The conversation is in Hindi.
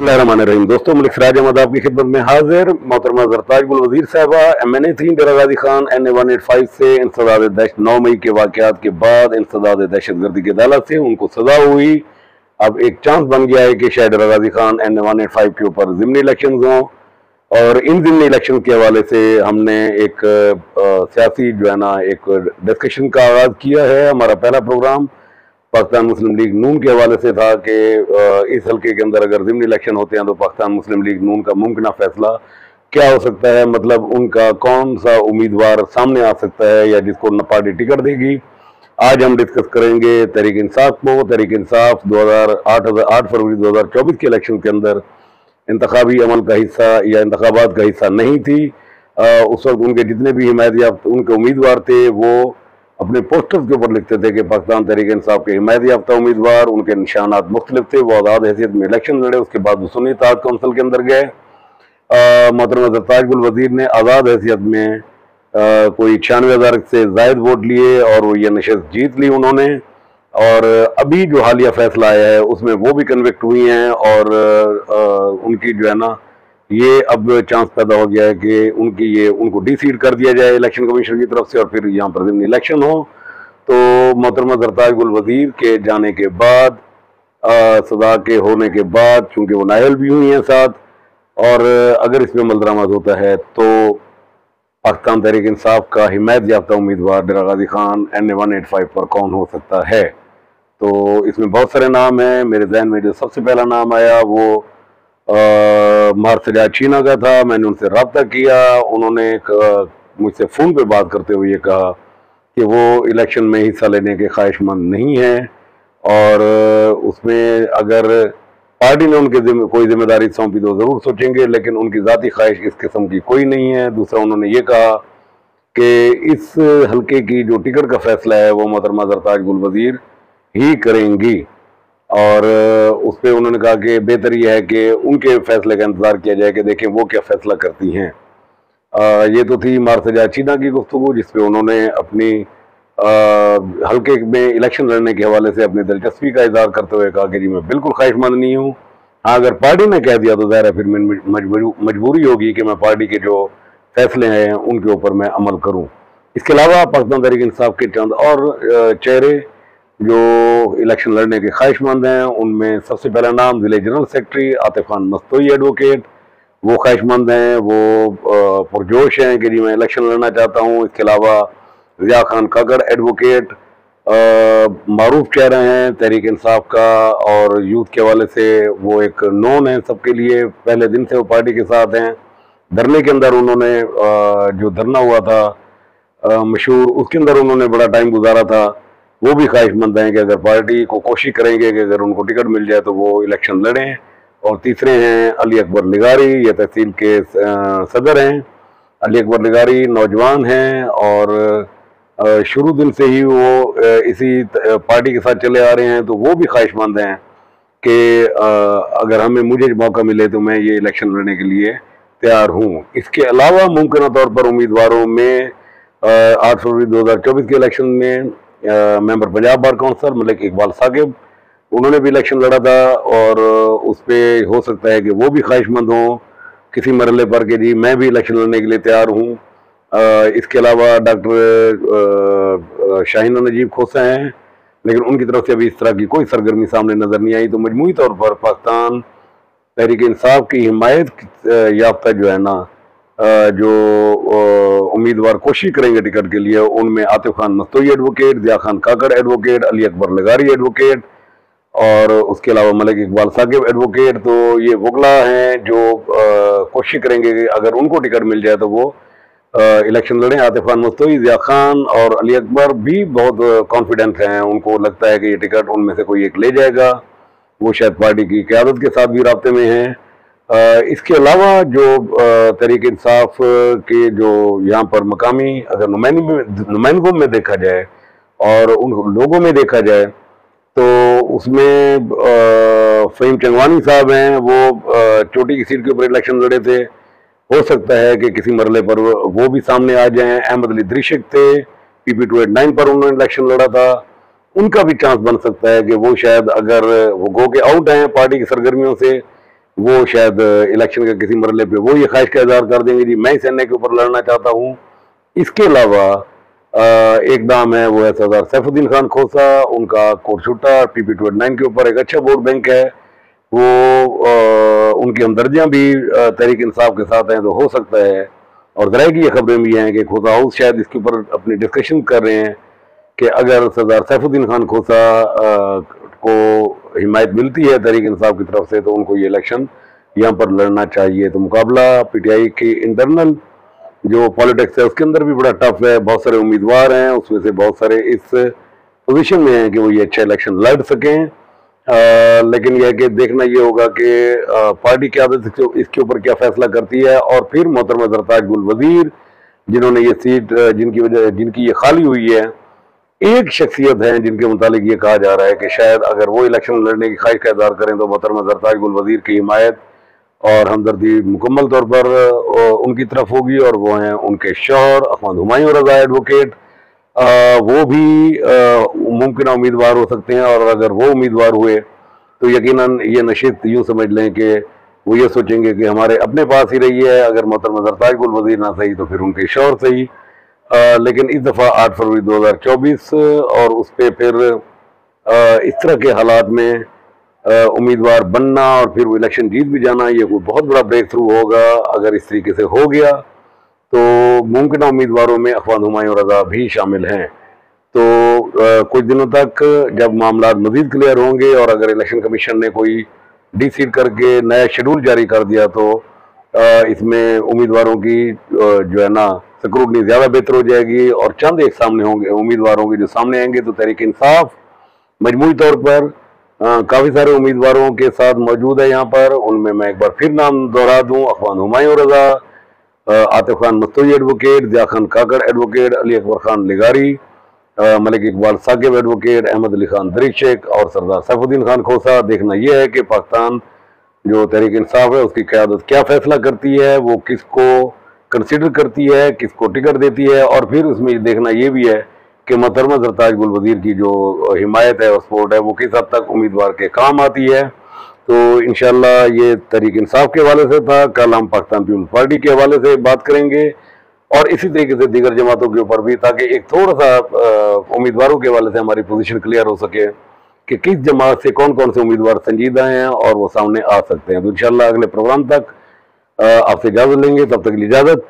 बिस्मिल्लाहिर्रहमानिर्रहीम। दोस्तों, मलिक सिराज अहमद आपकी खिदमत में हाजिर। मोहतरमा ज़रताज गुल वज़ीर साहबा MNA-3 डेरा गाज़ी खान NA-185 से इंसदाद दहशत 9 मई के वाक़यात के बाद इंसदाद दहशतगर्दी की अदालत से उनको सजा हुई। अब एक चांस बन गया है कि शायद डेरा गाज़ी खान NA-185 के ऊपर ज़िमनी इलेक्शन हों, और इन ज़िमनी इलेक्शन के हवाले से हमने एक सियासी जो है ना एक डिस्कशन का आगाज़ किया है। हमारा पहला प्रोग्राम पाकिस्तान मुस्लिम लीग नून के हवाले से था कि इस हल्के के अंदर अगर ज़िमनी इलेक्शन होते हैं तो पाकिस्तान मुस्लिम लीग नून का मुमकिन फैसला क्या हो सकता है, मतलब उनका कौन सा उम्मीदवार सामने आ सकता है या जिसको न पार्टी टिकट देगी। आज हम डिस्कस करेंगे तहरीक इंसाफ को। तहरीक इंसाफ 8 फरवरी 2024 के इलेक्शन के अंदर इंतखाबी अमल का हिस्सा या इंतखाबात का हिस्सा नहीं थी। उस वक्त उनके जितने भी हिमायत याफ्ता उनके उम्मीदवार थे वो अपने पोस्टर्स के ऊपर लिखते थे कि पाकिस्तान तहरीक इंसाफ के हिमायत याफ्ता उम्मीदवार, उनके निशानात मुख्तलिफ थे। वो आज़ाद हैसियत में इलेक्शन लड़े, उसके बाद वो सुन्नी इत्तेहाद कौंसिल के अंदर गए। मोहतरमा ज़रताज गुल वज़ीर ने आज़ाद हैसियत में कोई 96,000 से ज़ायद वोट लिए और वो ये नशस्त जीत ली उन्होंने। और अभी जो हालिया फैसला आया है उसमें वो भी कन्विक्ट हुई हैं और उनकी जो है ना ये अब चांस पैदा हो गया है कि उनको डिसीड कर दिया जाए इलेक्शन कमीशन की तरफ से और फिर यहाँ पर ज़िमनी इलेक्शन हो। तो मोहतरमा ज़रताज गुल वज़ीर के जाने के बाद सजा के होने के बाद चूँकि वो नायल भी हुई हैं साथ, और अगर इसमें अमल दरामद होता है तो पाकिस्तान तहरीक इंसाफ का हिमायत याफ्ता उम्मीदवार डेरा गाज़ी खान NA-185 पर कौन हो सकता है। तो इसमें बहुत सारे नाम हैं। मेरे जहन में जो सबसे पहला नाम आया वो मार्सजा चीना का था। मैंने उनसे रब्ता किया, उन्होंने मुझसे फ़ोन पे बात करते हुए कहा कि वो इलेक्शन में हिस्सा लेने के ख्वाहिशमंद नहीं हैं और उसमें अगर पार्टी ने उनके कोई जिम्मेदारी सौंपी तो ज़रूर सोचेंगे, लेकिन उनकी ज़ाती ख्वाहिश इस किस्म की कोई नहीं है। दूसरा, उन्होंने ये कहा कि इस हल्के की जो टिकट का फैसला है वो मोहतरमा ज़रताज गुल वज़ीर ही करेंगी, और उस पर उन्होंने कहा कि बेहतर यह है कि उनके फैसले का इंतज़ार किया जाए कि देखें वो क्या फ़ैसला करती हैं। ये तो थी मार्सजा चीना की गुफ्तगू जिस पे उन्होंने अपनी हल्के में इलेक्शन लड़ने के हवाले से अपनी दिलचस्पी का इज़हार करते हुए कहा कि जी मैं बिल्कुल ख्वाहिशमंद नहीं हूँ। हाँ, अगर पार्टी ने कह दिया तो ज़ाहिर है फिर मजबूरी होगी कि मैं पार्टी के जो फैसले हैं उनके ऊपर मैं अमल करूँ। इसके अलावा पाकिस्तान तहरीक इंसाफ के चंद और चेहरे जो इलेक्शन लड़ने के ख्वाहिशमंद हैं, उनमें सबसे पहला नाम ज़िले general secretary Atif Khan Mastoi advocate, वो ख्वाहिशमंद हैं, वो पुरजोश हैं कि जी मैं इलेक्शन लड़ना चाहता हूँ। इसके अलावा ज़िया खान काकड़ एडवोकेट मारूफ चेहरा हैं तहरीक इंसाफ का और यूथ के हवाले से वो एक नोन है सबके लिए, पहले दिन से वो पार्टी के साथ हैं। धरने के अंदर उन्होंने जो धरना हुआ था मशहूर, उसके अंदर उन्होंने बड़ा टाइम गुजारा था। वो भी ख्वाहिशमंद हैं कि अगर पार्टी को कोशिश करेंगे कि अगर उनको टिकट मिल जाए तो वो इलेक्शन लड़ें। और तीसरे हैं अली अकबर लिगारी, ये तहसील के सदर हैं। अली अकबर लिगारी नौजवान हैं और शुरू दिन से ही वो इसी पार्टी के साथ चले आ रहे हैं, तो वो भी ख्वाहिशमंद हैं कि अगर मुझे मौका मिले तो मैं ये इलेक्शन लड़ने के लिए तैयार हूँ। इसके अलावा मुमकिन तौर पर उम्मीदवारों में 8 फरवरी 2024 के इलेक्शन में member Punjab bar council Malik Iqbal Saqib, उन्होंने भी इलेक्शन लड़ा था और उस पर हो सकता है कि वो भी ख्वाहिशमंद हों किसी मरहले पर कि जी मैं भी इलेक्शन लड़ने के लिए तैयार हूँ। इसके अलावा डॉक्टर शाहीना नजीब खोसा हैं, लेकिन उनकी तरफ से अभी इस तरह की कोई सरगर्मी सामने नज़र नहीं आई। तो मजमूई तौर पर पाकिस्तान तहरीक इंसाफ की हिमायत याफ्ता जो है ना जो उम्मीदवार कोशिश करेंगे टिकट के लिए, उनमें आतिफ खान मस्तोई एडवोकेट, ज़िया खान काकड़ एडवोकेट, अली अकबर लिगारी एडवोकेट और उसके अलावा मलिक इकबाल साकिब एडवोकेट। तो ये वकला हैं जो कोशिश करेंगे कि अगर उनको टिकट मिल जाए तो वो इलेक्शन लड़ें। आतिफ खान मस्तोई, ज़िया खान और अली अकबर भी बहुत कॉन्फिडेंट हैं, उनको लगता है कि ये टिकट उनमें से कोई एक ले जाएगा। वो शायद पार्टी की क़यादत के साथ भी राब्ते में हैं। इसके अलावा जो तहरीक इंसाफ के जो यहाँ पर मकामी अगर नुमाइंदों में देखा जाए और उन लोगों में देखा जाए तो उसमें फ़हीम चंगवानी साहब हैं, वो चोटी की सीट के ऊपर इलेक्शन लड़े थे। हो सकता है कि किसी मरले पर वो भी सामने आ जाएं। अहमद अली द्रिशक थे, PP 289 पर उन्होंने इलेक्शन लड़ा था, उनका भी चांस बन सकता है कि वो शायद अगर वो गो के आउट हैं पार्टी की सरगर्मियों से वो शायद इलेक्शन के किसी मरले पे वो ये ख्वाहिश का इजहार कर देंगे जी मैं इस एनए के ऊपर लड़ना चाहता हूँ। इसके अलावा एक नाम है, वो है सरदार सैफुद्दीन खान खोसा, उनका कोटशुट्टा PP29 के ऊपर एक अच्छा वोट बैंक है। वो उनकी हमदर्दियाँ भी तहरीक इंसाफ के साथ हैं, तो हो सकता है, और ज़राए की ये खबरें भी हैं कि खोसा हाउस शायद इसके ऊपर अपनी डिस्कशन कर रहे हैं कि अगर सरदार सैफुद्दीन खान खोसा को हिमायत मिलती है तहरीक इंसाफ की तरफ से तो उनको ये इलेक्शन यहाँ पर लड़ना चाहिए। तो मुकाबला PTI की इंटरनल जो पॉलिटिक्स है उसके अंदर भी बड़ा टफ है, बहुत सारे उम्मीदवार हैं, उसमें से बहुत सारे इस पोजीशन में हैं कि वो ये अच्छा इलेक्शन लड़ सकें। लेकिन यह कि देखना ये होगा कि पार्टी क़यादत इसके ऊपर क्या फैसला करती है। और फिर मोहतरमा ज़रताज गुल वज़ीर जिन्होंने ये सीट जिनकी ये खाली हुई है, एक शख्सियत है जिनके मुतालिक ये कहा जा रहा है कि शायद अगर वो इलेक्शन लड़ने की ख्वाहिश का इज़हार करें तो मोहतरमा ज़रताज गुल वज़ीर की हिमायत और हमदर्दी मुकम्मल तौर पर उनकी तरफ होगी, और वो हैं उनके शौहर अहमद हुमायूं रज़ा एडवोकेट। वो भी मुमकिन उम्मीदवार हो सकते हैं, और अगर वो उम्मीदवार हुए तो यकीनन ये नशिस्त यूँ समझ लें कि वो ये सोचेंगे कि हमारे अपने पास ही रही है, अगर मोहतरमा ज़रताज गुल वज़ीर ना सही तो फिर उनके शौहर सही। लेकिन इस दफ़ा 8 फरवरी 2024 और उस पर फिर इस तरह के हालात में उम्मीदवार बनना और फिर वो इलेक्शन जीत भी जाना, ये कोई बहुत बड़ा ब्रेक थ्रू होगा। अगर इस तरीके से हो गया तो मुमकिन उम्मीदवारों में अहमद हुमायूं रज़ा भी शामिल हैं। तो कुछ दिनों तक जब मामला मज़ीद क्लियर होंगे और अगर इलेक्शन कमीशन ने कोई डिसाइड करके नया शेड्यूल जारी कर दिया तो इसमें उम्मीदवारों की जो है ना स्क्रूटनी ज़्यादा बेहतर हो जाएगी, और चंद एक सामने होंगे उम्मीदवार होंगे जो सामने आएंगे। तो तहरीक इंसाफ मजमूई तौर पर काफ़ी सारे उम्मीदवारों के साथ मौजूद है यहाँ पर। उनमें मैं एक बार फिर नाम दोहरा दूँ, अहमद हुमायूं रज़ा, आतिफ खान मस्तोई एडवोकेट, ज़िया खान काकड़ एडवोकेट, अली अकबर खान लिगारी, मलिक इकबाल साकिब एडवोकेट, अहमद अली खान दरीशेक और सरदार सैफुद्दीन खान खोसा। देखना यह है कि पाकिस्तान जो तहरीक इंसाफ है उसकी क़यादत क्या फैसला करती है, वो किसको कंसिडर करती है, किसको टिकट देती है। और फिर उसमें देखना ये भी है कि मोहतरमा ज़रताज गुल वज़ीर की जो हिमायत है और सपोर्ट है वो किस हद तक उम्मीदवार के काम आती है। तो इंशाल्लाह ये तहरीक इंसाफ के हवाले से था। कल हम पाकिस्तान पीपल्स पार्टी के हवाले से बात करेंगे और इसी तरीके से दीगर जमातों के ऊपर भी, ताकि एक थोड़ा सा उम्मीदवारों के हवाले से हमारी पोजीशन क्लियर हो सके कि किस जमात से कौन कौन से उम्मीदवार संजीदा हैं और वो सामने आ सकते हैं। तो इंशाल्लाह अगले प्रोग्राम तक आपसे इजाज़त लेंगे, तब तक की इजाज़त।